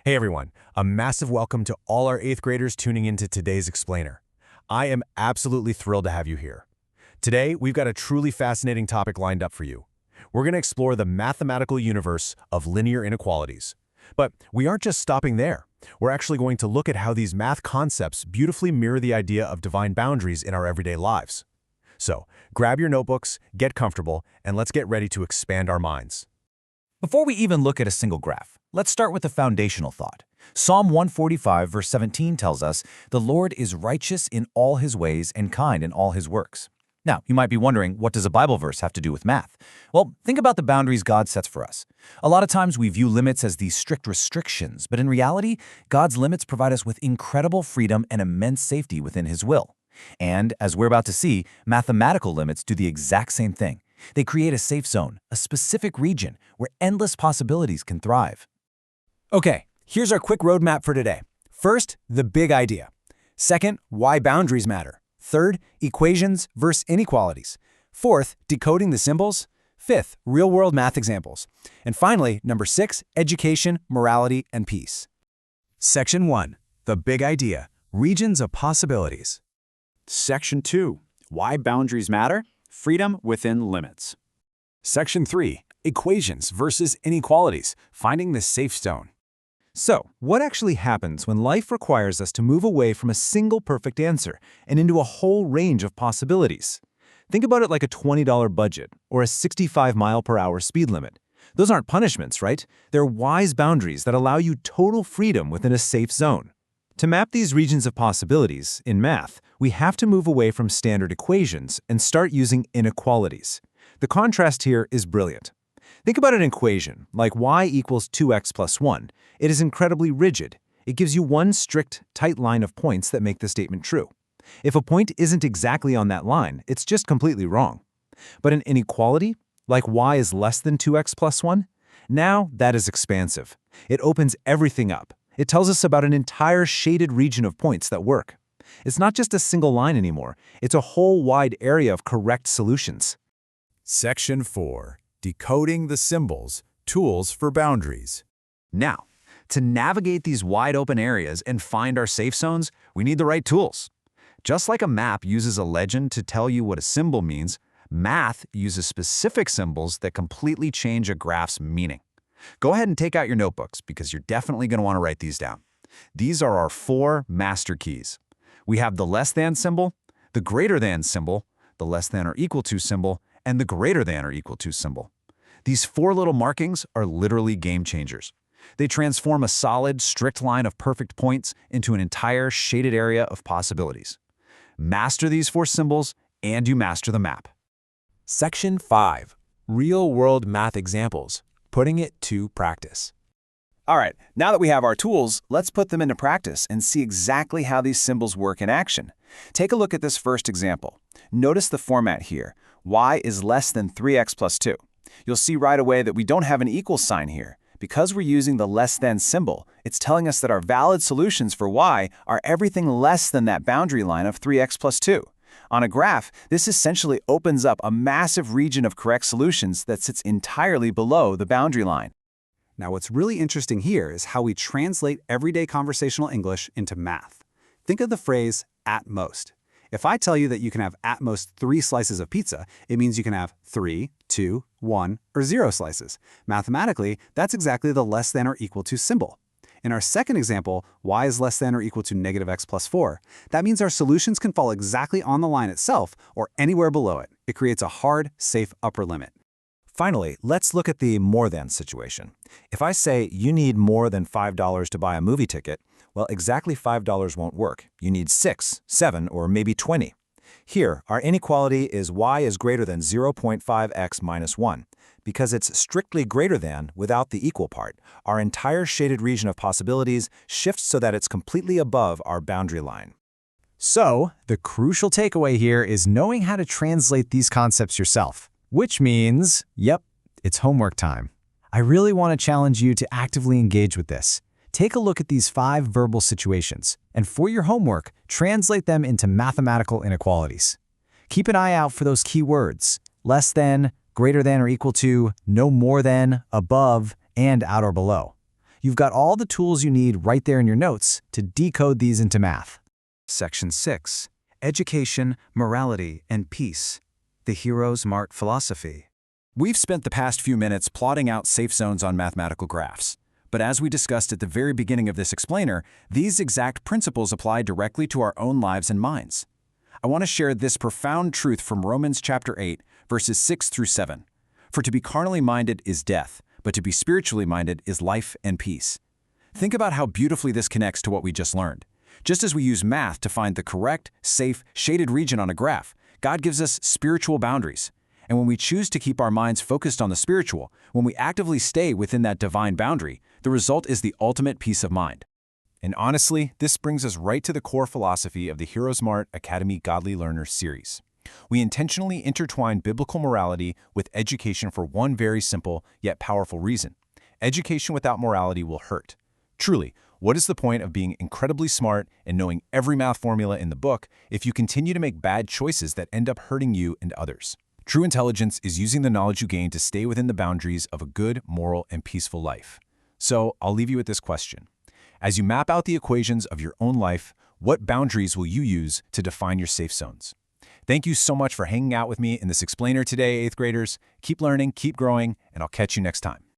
Hey everyone, a massive welcome to all our 8th graders tuning into today's Explainer. I am absolutely thrilled to have you here. Today, we've got a truly fascinating topic lined up for you. We're going to explore the mathematical universe of linear inequalities. But we aren't just stopping there. We're actually going to look at how these math concepts beautifully mirror the idea of divine boundaries in our everyday lives. So, grab your notebooks, get comfortable, and let's get ready to expand our minds. Before we even look at a single graph, let's start with a foundational thought. Psalm 145 verse 17 tells us, "The Lord is righteous in all his ways and kind in all his works." Now, you might be wondering, what does a Bible verse have to do with math? Well, think about the boundaries God sets for us. A lot of times we view limits as these strict restrictions, but in reality, God's limits provide us with incredible freedom and immense safety within his will. And, as we're about to see, mathematical limits do the exact same thing. They create a safe zone, a specific region where endless possibilities can thrive. Okay, here's our quick roadmap for today. First, the big idea. Second, why boundaries matter. Third, equations versus inequalities. Fourth, decoding the symbols. Fifth, real-world math examples. And finally, number 6, education, morality, and peace. Section 1, the big idea, regions of possibilities. Section 2, why boundaries matter, freedom within limits. Section 3, equations versus inequalities, finding the safe zone. So, what actually happens when life requires us to move away from a single perfect answer and into a whole range of possibilities? Think about it like a $20 budget or a 65-mile-per-hour speed limit. Those aren't punishments, right? They're wise boundaries that allow you total freedom within a safe zone. To map these regions of possibilities, in math, we have to move away from standard equations and start using inequalities. The contrast here is brilliant. Think about an equation, like y equals 2x plus 1. It is incredibly rigid. It gives you one strict, tight line of points that make the statement true. If a point isn't exactly on that line, it's just completely wrong. But an inequality, like y is less than 2x plus 1, now that is expansive. It opens everything up. It tells us about an entire shaded region of points that work. It's not just a single line anymore. It's a whole wide area of correct solutions. Section 4. Decoding the symbols, tools for boundaries. Now, to navigate these wide-open areas and find our safe zones, we need the right tools. Just like a map uses a legend to tell you what a symbol means, math uses specific symbols that completely change a graph's meaning. Go ahead and take out your notebooks because you're definitely going to want to write these down. These are our 4 master keys. We have the less than symbol, the greater than symbol, the less than or equal to symbol, and the greater than or equal to symbol. These 4 little markings are literally game changers. They transform a solid, strict line of perfect points into an entire shaded area of possibilities. Master these 4 symbols, and you master the map. Section 5, real-world math examples, putting it to practice. All right, now that we have our tools, let's put them into practice and see exactly how these symbols work in action. Take a look at this first example. Notice the format here. Y is less than 3x plus 2. You'll see right away that we don't have an equal sign here. Because we're using the less than symbol, it's telling us that our valid solutions for y are everything less than that boundary line of 3x plus 2. On a graph, this essentially opens up a massive region of correct solutions that sits entirely below the boundary line. Now, what's really interesting here is how we translate everyday conversational English into math. Think of the phrase, at most. If I tell you that you can have at most 3 slices of pizza, it means you can have 3, 2, 1, or 0 slices. Mathematically, that's exactly the less than or equal to symbol. In our second example, y is less than or equal to negative x plus 4. That means our solutions can fall exactly on the line itself or anywhere below it. It creates a hard, safe upper limit. Finally, let's look at the more than situation. If I say you need more than $5 to buy a movie ticket, well, exactly $5 won't work. You need 6, 7, or maybe 20. Here, our inequality is y is greater than 0.5x minus 1. Because it's strictly greater than without the equal part, our entire shaded region of possibilities shifts so that it's completely above our boundary line. So, the crucial takeaway here is knowing how to translate these concepts yourself, which means, yep, it's homework time. I really want to challenge you to actively engage with this. Take a look at these 5 verbal situations, and for your homework, translate them into mathematical inequalities. Keep an eye out for those key words, less than, greater than or equal to, no more than, above, and out or below. You've got all the tools you need right there in your notes to decode these into math. Section 6. Education, Morality, and Peace. The Hero's Mart Philosophy. We've spent the past few minutes plotting out safe zones on mathematical graphs. But as we discussed at the very beginning of this explainer, these exact principles apply directly to our own lives and minds. I want to share this profound truth from Romans chapter 8, verses 6 through 7. For to be carnally minded is death, but to be spiritually minded is life and peace. Think about how beautifully this connects to what we just learned. Just as we use math to find the correct, safe, shaded region on a graph, God gives us spiritual boundaries. And when we choose to keep our minds focused on the spiritual, when we actively stay within that divine boundary, the result is the ultimate peace of mind. And honestly, this brings us right to the core philosophy of the heroesmartacademy Godly Learners series. We intentionally intertwine biblical morality with education for one very simple yet powerful reason. Education without morality will hurt. Truly, what is the point of being incredibly smart and knowing every math formula in the book if you continue to make bad choices that end up hurting you and others? True intelligence is using the knowledge you gain to stay within the boundaries of a good, moral, and peaceful life. So, I'll leave you with this question. As you map out the equations of your own life, what boundaries will you use to define your safe zones? Thank you so much for hanging out with me in this explainer today, 8th graders. Keep learning, keep growing, and I'll catch you next time.